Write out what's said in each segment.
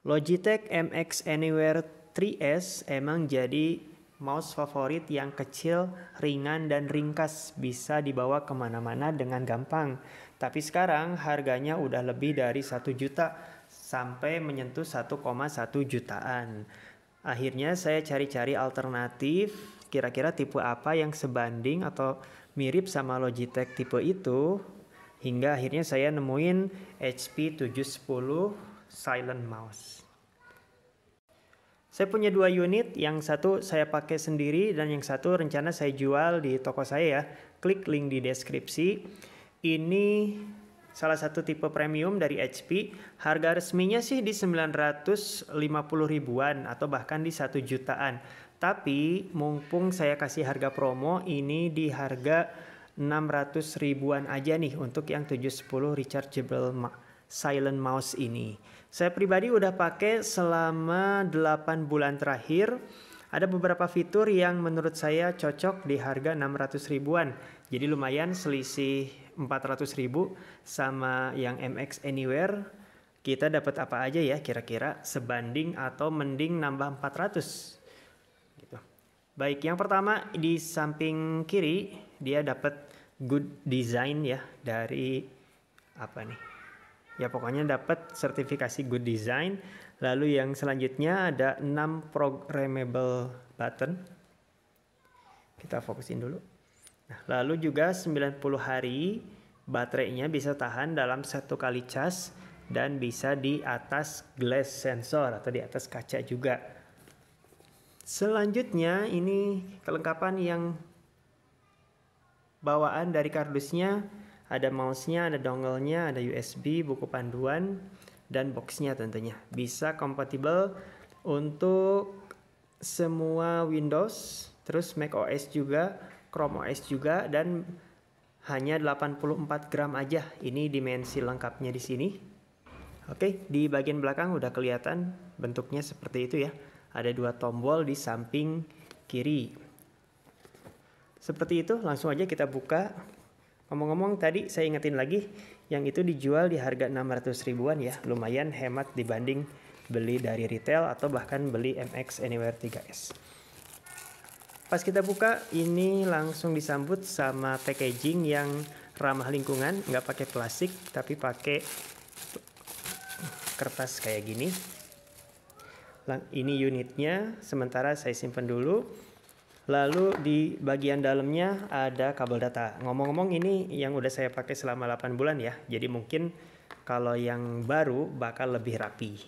Logitech MX Anywhere 3S emang jadi mouse favorit yang kecil, ringan, dan ringkas, bisa dibawa kemana-mana dengan gampang. Tapi sekarang harganya udah lebih dari 1 juta sampai menyentuh 1,1 jutaan. Akhirnya saya cari-cari alternatif, kira-kira tipe apa yang sebanding atau mirip sama Logitech tipe itu, hingga akhirnya saya nemuin HP 710 Silent Mouse. Saya punya 2 unit, yang satu saya pakai sendiri dan yang satu rencana saya jual di toko saya ya. Klik link di deskripsi. Ini salah satu tipe premium dari HP. Harga resminya sih di 950 ribuan atau bahkan di 1 jutaan. Tapi mumpung saya kasih harga promo, ini di harga 600 ribuan aja nih untuk yang 710 rechargeable silent mouse ini. Saya pribadi udah pakai selama 8 bulan terakhir. Ada beberapa fitur yang menurut saya cocok di harga 600 ribuan. Jadi lumayan selisih 400 ribu sama yang MX Anywhere. Kita dapat apa aja ya kira-kira, sebanding atau mending nambah 400 gitu. Baik, yang pertama di samping kiri dia dapat good design ya, dari apa nih? Ya pokoknya dapat sertifikasi good design. Lalu yang selanjutnya ada 6 programmable button. Kita fokusin dulu. Nah, lalu juga 90 hari baterainya bisa tahan dalam 1 kali cas dan bisa di atas glass sensor atau di atas kaca juga. Selanjutnya ini kelengkapan yang bawaan dari kardusnya. Ada mouse-nya, ada dongle-nya, ada USB, buku panduan, dan box-nya tentunya. Bisa kompatibel untuk semua Windows, terus Mac OS juga, Chrome OS juga, dan hanya 84 gram aja. Ini dimensi lengkapnya di sini. Oke, di bagian belakang udah kelihatan bentuknya seperti itu ya. Ada 2 tombol di samping kiri. Seperti itu, langsung aja kita buka. Ngomong-ngomong tadi saya ingetin lagi, yang itu dijual di harga 600 ribuan ya. Lumayan hemat dibanding beli dari retail atau bahkan beli MX Anywhere 3S. Pas kita buka, ini langsung disambut sama packaging yang ramah lingkungan. Nggak pakai plastik, tapi pakai kertas kayak gini. Ini unitnya, sementara saya simpan dulu. Lalu di bagian dalamnya ada kabel data. Ngomong-ngomong ini yang udah saya pakai selama 8 bulan ya. Jadi mungkin kalau yang baru bakal lebih rapi.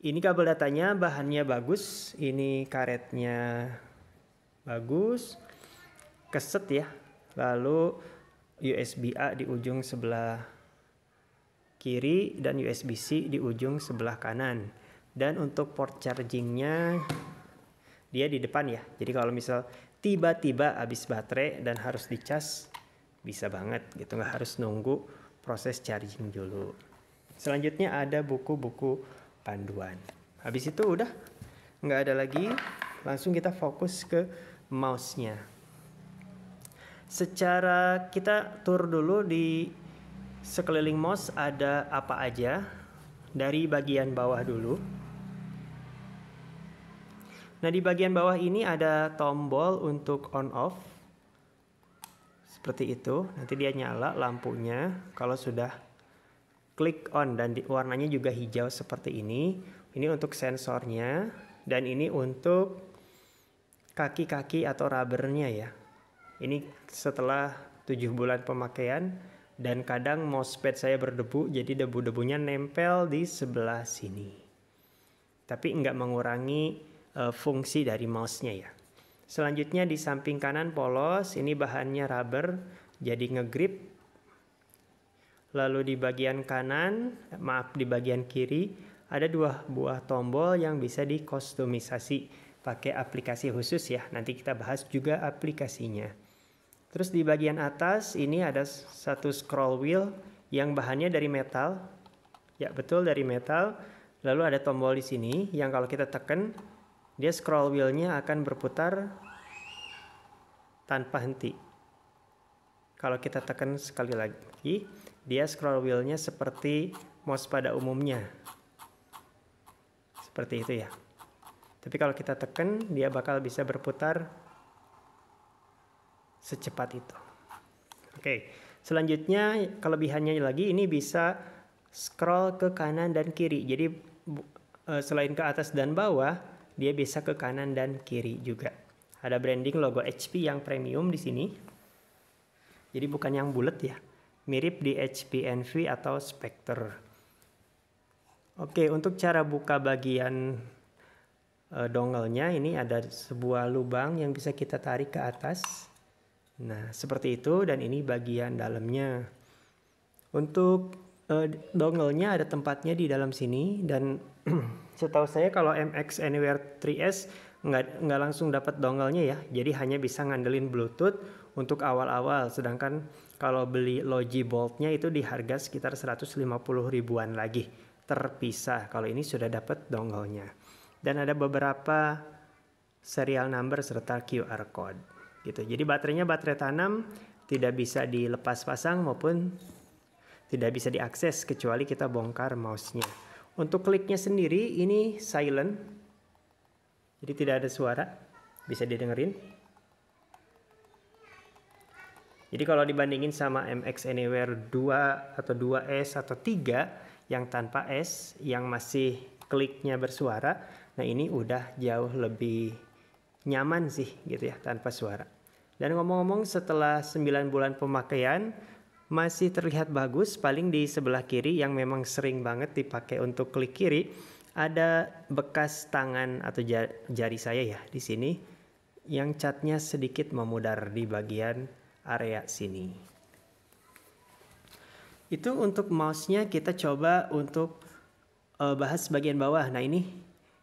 Ini kabel datanya, bahannya bagus. Ini karetnya bagus. Keset ya. Lalu USB-A di ujung sebelah kiri dan USB-C di ujung sebelah kanan. Dan untuk port chargingnya dia di depan ya. Jadi kalau misal tiba-tiba habis baterai dan harus dicas, bisa banget gitu, nggak harus nunggu proses charging dulu. Selanjutnya ada buku-buku panduan. Habis itu udah nggak ada lagi, langsung kita fokus ke mouse-nya. Secara kita tur dulu di sekeliling mouse ada apa aja. Dari bagian bawah dulu. Nah, di bagian bawah ini ada tombol untuk on off. Seperti itu. Nanti dia nyala lampunya kalau sudah klik on, dan warnanya juga hijau seperti ini. Ini untuk sensornya, dan ini untuk kaki-kaki atau rubbernya ya. Ini setelah 7 bulan pemakaian, dan kadang mousepad saya berdebu, jadi debu-debunya nempel di sebelah sini. Tapi nggak mengurangi fungsi dari mouse-nya ya. Selanjutnya di samping kanan polos, ini bahannya rubber, jadi ngegrip. Lalu di bagian kanan, di bagian kiri, ada 2 buah tombol yang bisa dikustomisasi pakai aplikasi khusus ya. Nanti kita bahas juga aplikasinya. Terus di bagian atas, ini ada 1 scroll wheel yang bahannya dari metal. Ya betul, dari metal. Lalu ada tombol di sini yang kalau kita tekan, dia scroll wheel-nya akan berputar tanpa henti. Kalau kita tekan sekali lagi, dia scroll wheel-nya seperti mouse pada umumnya. seperti itu ya. Tapi kalau kita tekan, dia bakal bisa berputar secepat itu. Oke, selanjutnya kelebihannya lagi, ini bisa scroll ke kanan dan kiri. Jadi selain ke atas dan bawah, dia bisa ke kanan dan kiri juga. Ada branding logo HP yang premium di sini. Jadi bukan yang bulat ya. Mirip di HP Envy atau Spectre. Oke, untuk cara buka bagian dongle-nya, ini ada sebuah lubang yang bisa kita tarik ke atas. Nah, seperti itu, dan ini bagian dalamnya. Untuk dongle-nya ada tempatnya di dalam sini, dan setahu saya kalau MX Anywhere 3S nggak langsung dapat dongle-nya ya, jadi hanya bisa ngandelin Bluetooth untuk awal-awal, sedangkan kalau beli Logi Bolt-nya itu di harga sekitar 150 ribuan lagi, terpisah. Kalau ini sudah dapat dongle-nya. Dan ada beberapa serial number serta QR code gitu. Jadi baterainya baterai tanam, tidak bisa dilepas pasang maupun tidak bisa diakses kecuali kita bongkar mouse-nya. Untuk kliknya sendiri ini silent. Jadi tidak ada suara, bisa didengerin. Jadi kalau dibandingin sama MX Anywhere 2 atau 2S atau 3 yang tanpa S, yang masih kliknya bersuara, nah ini udah jauh lebih nyaman sih gitu ya, tanpa suara. Dan ngomong-ngomong, setelah 9 bulan pemakaian masih terlihat bagus. Paling di sebelah kiri yang memang sering banget dipakai untuk klik kiri, ada bekas tangan atau jari saya ya di sini yang catnya sedikit memudar di bagian area sini. Itu untuk mouse-nya. Kita coba untuk bahas bagian bawah. Nah, ini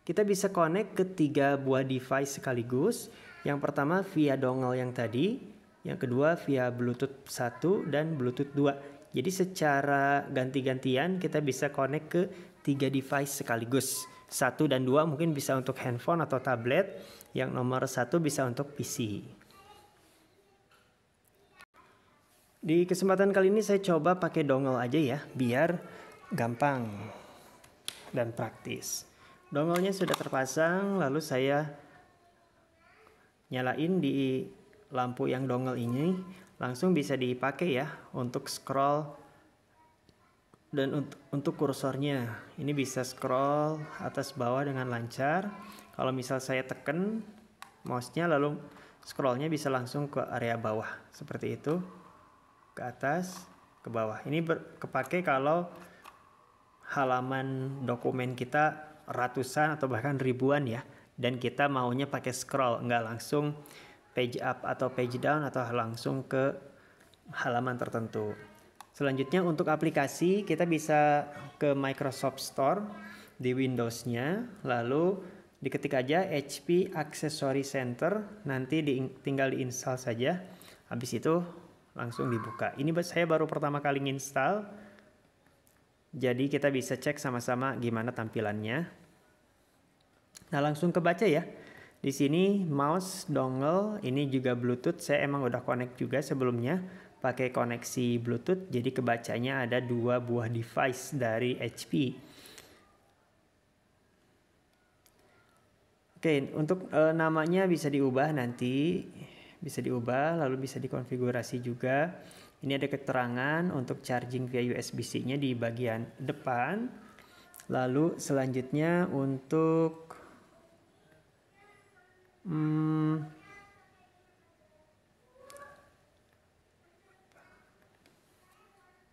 kita bisa connect ke 3 buah device sekaligus. Yang pertama via dongle yang tadi, yang kedua via Bluetooth 1 dan Bluetooth 2. Jadi secara ganti-gantian kita bisa connect ke 3 device sekaligus. 1 dan 2 mungkin bisa untuk handphone atau tablet, yang nomor 1 bisa untuk PC. Di kesempatan kali ini saya coba pakai dongle aja ya, biar gampang dan praktis. Dongle-nya sudah terpasang, lalu saya nyalain di lampu yang dongle ini, langsung bisa dipakai ya untuk scroll dan untuk kursornya. Ini bisa scroll atas bawah dengan lancar. Kalau misal saya tekan mouse-nya, lalu scrollnya bisa langsung ke area bawah seperti itu, ke atas, ke bawah. Ini kepake kalau halaman dokumen kita ratusan atau bahkan ribuan ya, dan kita maunya pakai scroll, nggak langsung page up atau page down atau langsung ke halaman tertentu. Selanjutnya untuk aplikasi, kita bisa ke Microsoft Store di Windows-nya, lalu diketik aja HP Accessory Center, nanti tinggal diinstal saja. Habis itu langsung dibuka. Ini saya baru pertama kali nginstal, jadi kita bisa cek sama-sama gimana tampilannya. Nah, langsung kebaca ya. Di sini mouse, dongle, ini juga Bluetooth. Saya emang udah connect juga sebelumnya pakai koneksi Bluetooth. Jadi kebacanya ada 2 buah device dari HP. Oke, untuk namanya bisa diubah nanti. Bisa diubah, lalu bisa dikonfigurasi juga. Ini ada keterangan untuk charging via USB-C-nya di bagian depan. Lalu selanjutnya untuk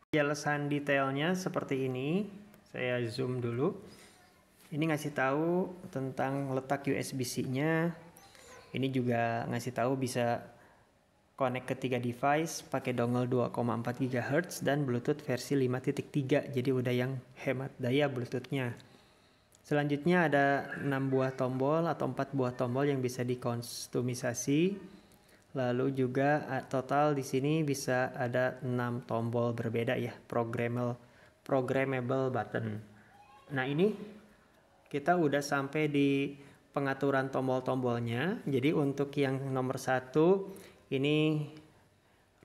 penjelasan detailnya seperti ini. Saya zoom dulu. Ini ngasih tahu tentang letak USB-C-nya. Ini juga ngasih tahu bisa connect ke 3 device pakai dongle 2,4 GHz dan Bluetooth versi 5.3. Jadi udah yang hemat daya Bluetooth-nya. Selanjutnya ada 6 buah tombol atau 4 buah tombol yang bisa dikustomisasi. Lalu juga total di sini bisa ada 6 tombol berbeda ya, programmable button. Nah, ini kita udah sampai di pengaturan tombol-tombolnya. Jadi untuk yang nomor 1 ini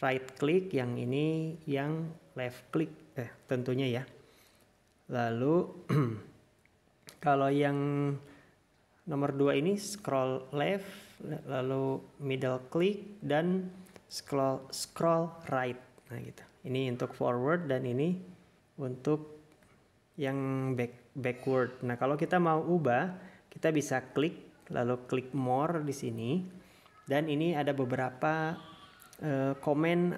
right click, yang ini yang left click tentunya ya. Lalu Kalau yang nomor 2 ini scroll left, lalu middle click, dan scroll right. Nah gitu. Ini untuk forward dan ini untuk yang backward. Nah kalau kita mau ubah, kita bisa klik, lalu klik more di sini. Dan ini ada beberapa komen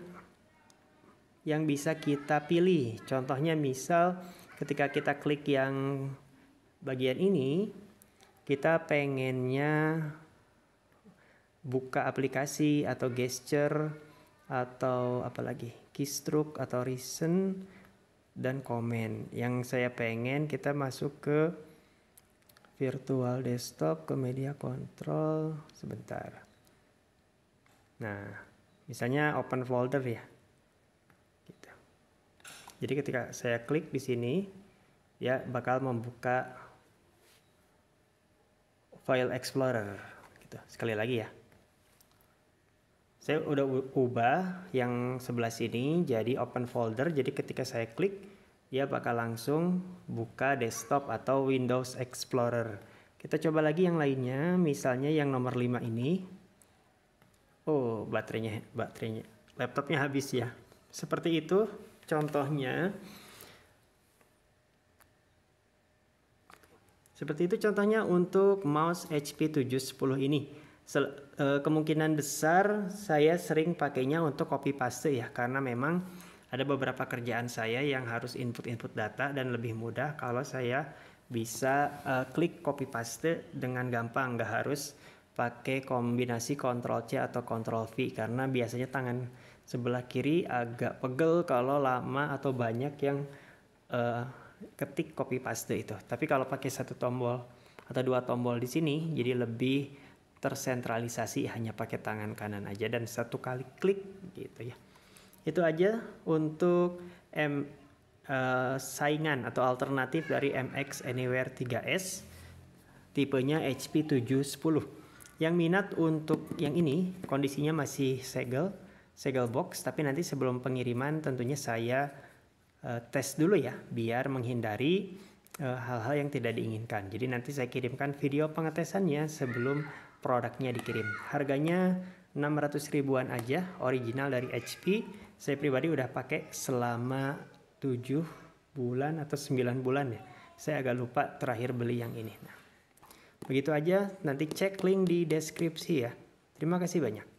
yang bisa kita pilih. Contohnya misal ketika kita klik yang bagian ini, kita pengennya buka aplikasi atau gesture atau apalagi keystroke atau recent dan komen. Yang saya pengen kita masuk ke virtual desktop, ke media control sebentar. Nah, misalnya open folder ya. Gitu. Jadi ketika saya klik di sini, ya bakal membuka file explorer. Gitu. Sekali lagi ya. Saya udah ubah yang sebelah sini jadi open folder. Jadi ketika saya klik, dia bakal langsung buka desktop atau Windows Explorer. Kita coba lagi yang lainnya, misalnya yang nomor 5 ini. Oh, baterainya laptopnya habis ya. Seperti itu contohnya. Seperti itu contohnya untuk mouse HP 710 ini. Kemungkinan besar saya sering pakainya untuk copy paste ya, karena memang ada beberapa kerjaan saya yang harus input data dan lebih mudah kalau saya bisa klik copy paste dengan gampang, nggak harus pakai kombinasi Ctrl C atau Ctrl V, karena biasanya tangan sebelah kiri agak pegel kalau lama atau banyak yang ketik copy paste itu. Tapi kalau pakai satu tombol atau dua tombol di sini, jadi lebih tersentralisasi, hanya pakai tangan kanan aja dan satu kali klik gitu ya. Itu aja untuk saingan atau alternatif dari MX Anywhere 3S tipenya HP 710. Yang minat untuk yang ini kondisinya masih segel box, tapi nanti sebelum pengiriman tentunya saya tes dulu ya, biar menghindari hal-hal yang tidak diinginkan. Jadi nanti saya kirimkan video pengetesannya sebelum produknya dikirim. Harganya 600 ribuan aja, original dari HP. Saya pribadi udah pakai selama 7 bulan atau 9 bulan ya. Saya agak lupa terakhir beli yang ini. Nah, begitu aja, nanti cek link di deskripsi ya. Terima kasih banyak.